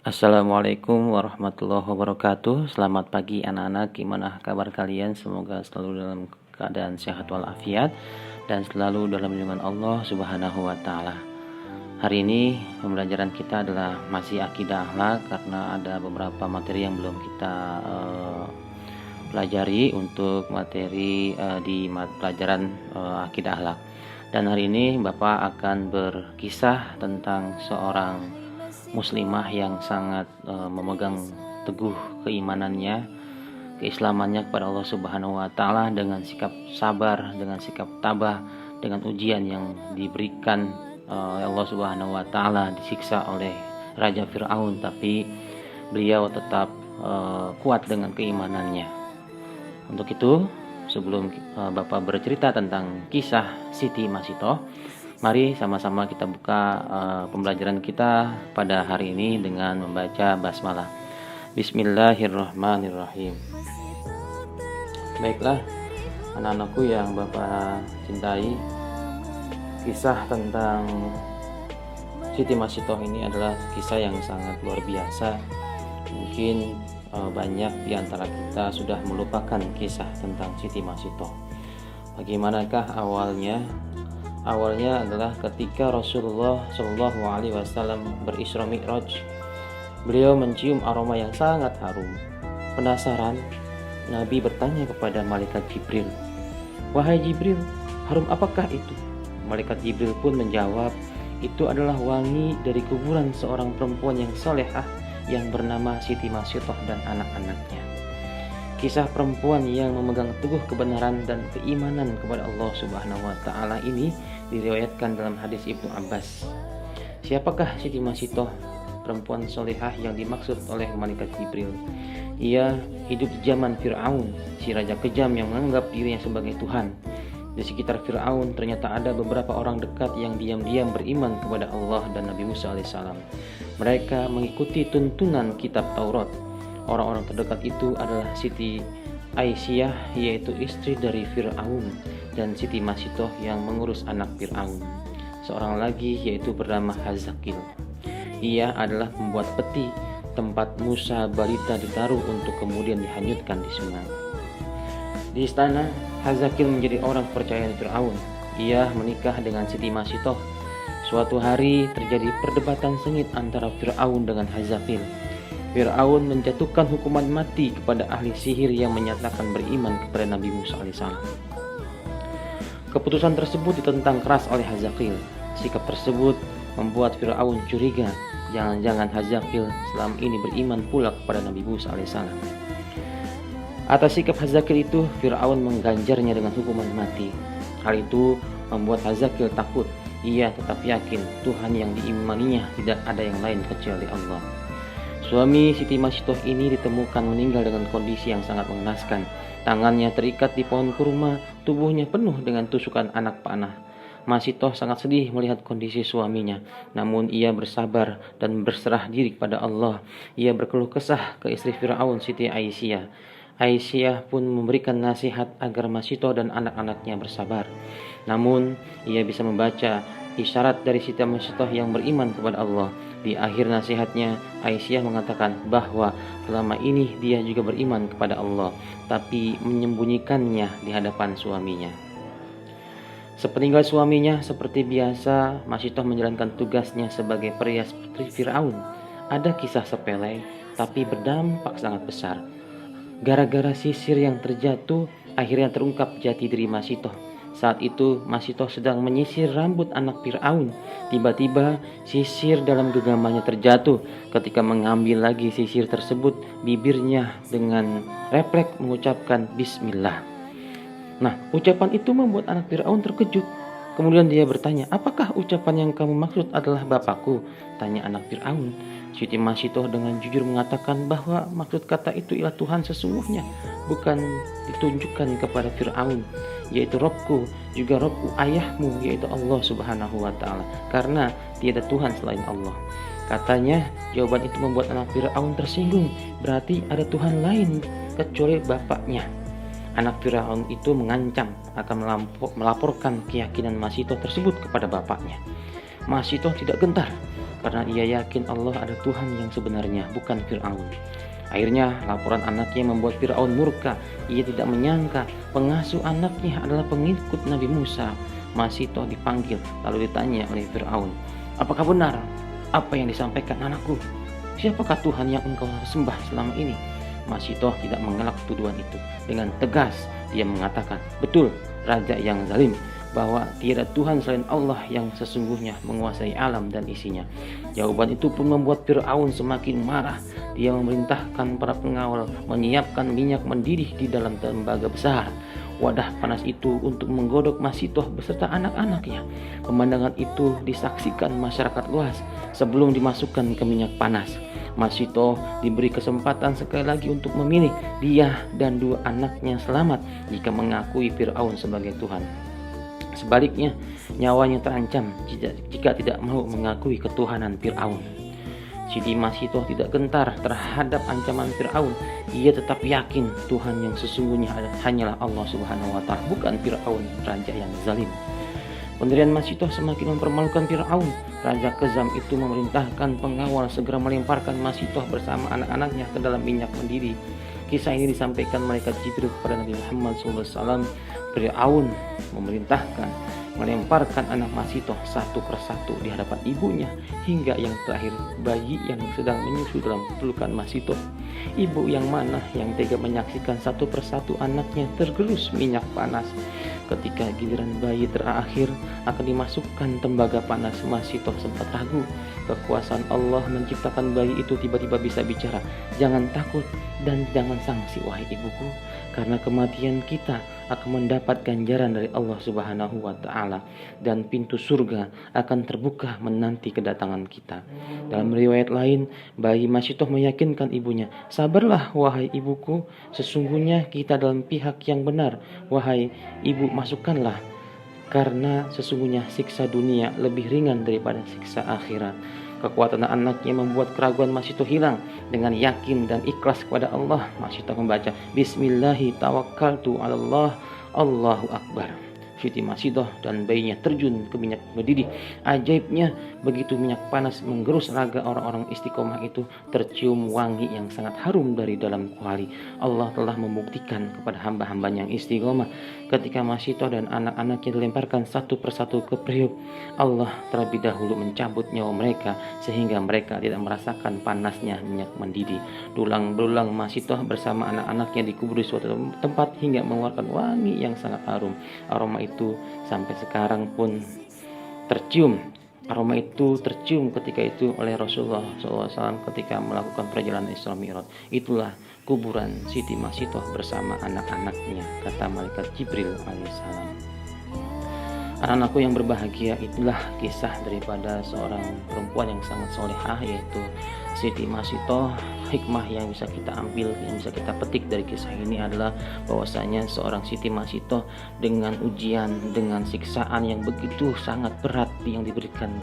Assalamualaikum warahmatullahi wabarakatuh. Selamat pagi anak-anak, gimana kabar kalian? Semoga selalu dalam keadaan sehat walafiat dan selalu dalam lindungan Allah Subhanahu wa taala. Hari ini pembelajaran kita adalah masih akidah akhlak, karena ada beberapa materi yang belum kita pelajari untuk materi di pelajaran akidah akhlak. Dan hari ini Bapak akan berkisah tentang seorang muslimah yang sangat memegang teguh keimanannya, keislamannya kepada Allah Subhanahu wa taala dengan sikap sabar, dengan sikap tabah, dengan ujian yang diberikan Allah Subhanahu wa taala, disiksa oleh Raja Fir'aun, tapi beliau tetap kuat dengan keimanannya. Untuk itu, sebelum Bapak bercerita tentang kisah Siti Masitoh, mari sama-sama kita buka pembelajaran kita pada hari ini dengan membaca basmalah. Bismillahirrahmanirrahim. Baiklah, anak-anakku yang Bapak cintai, kisah tentang Siti Masitoh ini adalah kisah yang sangat luar biasa. Mungkin banyak di antara kita sudah melupakan kisah tentang Siti Masitoh. Bagaimanakah awalnya? Awalnya adalah ketika Rasulullah Shallallahu Alaihi Wasallam berisra mi'raj. Beliau mencium aroma yang sangat harum. Penasaran, Nabi bertanya kepada malaikat Jibril, "Wahai Jibril, harum apakah itu?" Malaikat Jibril pun menjawab, "Itu adalah wangi dari kuburan seorang perempuan yang salehah yang bernama Siti Masitoh dan anak-anaknya." Kisah perempuan yang memegang teguh kebenaran dan keimanan kepada Allah Subhanahu wa taala ini diriwayatkan dalam hadis Ibnu Abbas. Siapakah Siti Masitoh, perempuan solehah yang dimaksud oleh malaikat Jibril? Ia hidup di zaman Fir'aun, si raja kejam yang menganggap dirinya sebagai Tuhan. Di sekitar Fir'aun ternyata ada beberapa orang dekat yang diam-diam beriman kepada Allah dan Nabi Musa alaihissalam. Mereka mengikuti tuntunan kitab Taurat. Orang-orang terdekat itu adalah Siti Aisyah, yaitu istri dari Fir'aun, dan Siti Masitoh yang mengurus anak Fir'aun. Seorang lagi yaitu bernama Hazakil. Ia adalah pembuat peti tempat Musa balita ditaruh untuk kemudian dihanyutkan di sungai. Di istana, Hazakil menjadi orang kepercayaan Fir'aun. Ia menikah dengan Siti Masitoh. Suatu hari terjadi perdebatan sengit antara Fir'aun dengan Hazakil. Fir'aun menjatuhkan hukuman mati kepada ahli sihir yang menyatakan beriman kepada Nabi Musa alaihissalam. Keputusan tersebut ditentang keras oleh Hazakil. Sikap tersebut membuat Fir'aun curiga, jangan-jangan Hazakil selama ini beriman pula kepada Nabi Musa alaihissalam. Atas sikap Hazakil itu, Fir'aun mengganjarnya dengan hukuman mati. Hal itu membuat Hazakil takut. Ia tetap yakin Tuhan yang diimaninya tidak ada yang lain kecuali Allah. Suami Siti Masitoh ini ditemukan meninggal dengan kondisi yang sangat mengenaskan. Tangannya terikat di pohon kurma, tubuhnya penuh dengan tusukan anak panah. Masitoh sangat sedih melihat kondisi suaminya, namun ia bersabar dan berserah diri kepada Allah. Ia berkeluh kesah ke istri Fir'aun, Siti Aisyah. Aisyah pun memberikan nasihat agar Masitoh dan anak-anaknya bersabar. Namun ia bisa membaca isyarat dari Siti Masitoh yang beriman kepada Allah. Di akhir nasihatnya, Aisyah mengatakan bahwa selama ini dia juga beriman kepada Allah, tapi menyembunyikannya di hadapan suaminya. Sepeninggal suaminya, seperti biasa, Masitoh menjalankan tugasnya sebagai perias putri Fir'aun. Ada kisah sepele, tapi berdampak sangat besar. Gara-gara sisir yang terjatuh, akhirnya terungkap jati diri Masitoh. Saat itu Masitoh sedang menyisir rambut anak Fir'aun. Tiba-tiba sisir dalam genggamannya terjatuh. Ketika mengambil lagi sisir tersebut, bibirnya dengan refleks mengucapkan Bismillah. Nah, ucapan itu membuat anak Fir'aun terkejut. Kemudian dia bertanya, "Apakah ucapan yang kamu maksud adalah bapakku?" tanya anak Fir'aun. Siti Masitoh dengan jujur mengatakan bahwa maksud kata itu ialah Tuhan sesungguhnya, bukan ditunjukkan kepada Fir'aun, yaitu Robku, juga Robku ayahmu, yaitu Allah Subhanahu wa taala, karena tiada Tuhan selain Allah. Katanya, jawaban itu membuat anak Fir'aun tersinggung. Berarti ada Tuhan lain kecuali bapaknya. Anak Fir'aun itu mengancam akan melaporkan keyakinan Masitoh tersebut kepada bapaknya. Masitoh tidak gentar. karena ia yakin Allah ada Tuhan yang sebenarnya, bukan Fir'aun. Akhirnya laporan anaknya membuat Fir'aun murka. Ia tidak menyangka pengasuh anaknya adalah pengikut Nabi Musa. Masitoh dipanggil lalu ditanya oleh Fir'aun, "Apakah benar apa yang disampaikan anakku? Siapakah Tuhan yang engkau sembah selama ini?" Masitoh tidak mengelak tuduhan itu. Dengan tegas dia mengatakan, "Betul, raja yang zalim, bahwa tiada Tuhan selain Allah yang sesungguhnya menguasai alam dan isinya." Jawaban itu pun membuat Fir'aun semakin marah. Dia memerintahkan para pengawal menyiapkan minyak mendidih di dalam tembaga besar wadah panas itu untuk menggodok Masitoh beserta anak-anaknya. Pemandangan itu disaksikan masyarakat luas sebelum dimasukkan ke minyak panas. Masitoh diberi kesempatan sekali lagi untuk memilih. Dia dan dua anaknya selamat jika mengakui Fir'aun sebagai Tuhan. Sebaliknya, nyawanya terancam jika tidak mau mengakui ketuhanan Fir'aun. Siti Masitoh tidak gentar terhadap ancaman Fir'aun. Ia tetap yakin Tuhan yang sesungguhnya hanyalah Allah Subhanahu wa Ta'ala, bukan Fir'aun, raja yang zalim. Pendirian Masitoh semakin mempermalukan Fir'aun. Raja Kezam itu memerintahkan pengawal segera melemparkan Masitoh bersama anak-anaknya ke dalam minyak mendidih. Kisah ini disampaikan malaikat Jibril kepada Nabi Muhammad SAW. Fir'aun memerintahkan melemparkan anak Masitoh satu persatu di hadapan ibunya, hingga yang terakhir bayi yang sedang menyusu dalam pelukan Masitoh. Ibu yang mana yang tega menyaksikan satu persatu anaknya tergerus minyak panas. Ketika giliran bayi terakhir akan dimasukkan tembaga panas, Masitoh sempat ragu. Kekuasaan Allah menciptakan bayi itu tiba-tiba bisa bicara. "Jangan takut dan jangan sangsi wahai ibuku, karena kematian kita akan mendapat ganjaran dari Allah Subhanahu wa Ta'ala, dan pintu surga akan terbuka menanti kedatangan kita." Dalam riwayat lain, bayi Masitoh meyakinkan ibunya, "Sabarlah wahai ibuku, sesungguhnya kita dalam pihak yang benar. Wahai ibu, masukkanlah, karena sesungguhnya siksa dunia lebih ringan daripada siksa akhirat." Kekuatan anaknya membuat keraguan Masitoh hilang. Dengan yakin dan ikhlas kepada Allah, Masitoh membaca, "Bismillahi tawakkaltu 'alallah, Allahu Akbar." Siti Masitoh dan bayinya terjun ke minyak mendidih. Ajaibnya, begitu minyak panas menggerus raga orang-orang istiqomah itu, tercium wangi yang sangat harum dari dalam kuali. Allah telah membuktikan kepada hamba-hambanya yang istiqomah. Ketika Masitoh dan anak-anaknya dilemparkan satu persatu ke periuk, Allah terlebih dahulu mencabut nyawa mereka sehingga mereka tidak merasakan panasnya minyak mendidih. Tulang belulang Masitoh bersama anak-anaknya dikubur di suatu tempat hingga mengeluarkan wangi yang sangat harum. Aroma itu sampai sekarang pun tercium. Aroma itu tercium ketika itu oleh Rasulullah SAW ketika melakukan perjalanan Isra Mi'raj. Itulah kuburan Siti Masitoh bersama anak-anaknya, kata malaikat Jibril alaihissalam. Anak-anakku yang berbahagia, itulah kisah daripada seorang perempuan yang sangat solehah, yaitu Siti Masitoh. Hikmah yang bisa kita ambil, yang bisa kita petik dari kisah ini adalah bahwasanya seorang Siti Masitoh dengan ujian, dengan siksaan yang begitu sangat berat yang diberikan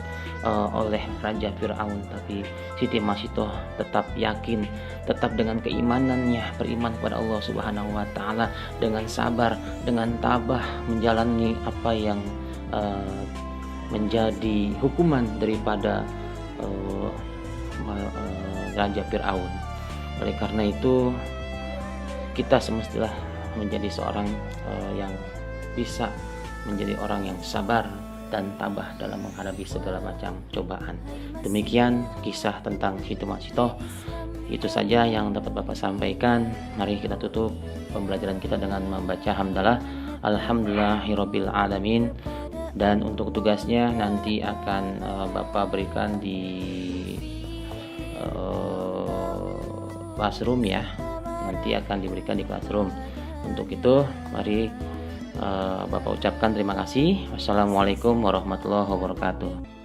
oleh Raja Fir'aun, tapi Siti Masitoh tetap yakin, tetap dengan keimanannya, beriman kepada Allah Subhanahu wa Ta'ala, dengan sabar, dengan tabah menjalani apa yang menjadi hukuman daripada Raja Fir'aun. Oleh karena itu, kita semestilah menjadi seorang yang bisa menjadi orang yang sabar dan tabah dalam menghadapi segala macam cobaan. Demikian kisah tentang Siti Masitoh. Itu saja yang dapat Bapak sampaikan. Mari kita tutup pembelajaran kita dengan membaca hamdalah alhamdulillahirabbil alamin. Dan untuk tugasnya nanti akan Bapak berikan di classroom ya. Nanti akan diberikan di classroom. Untuk itu mari Bapak ucapkan terima kasih. Wassalamualaikum warahmatullahi wabarakatuh.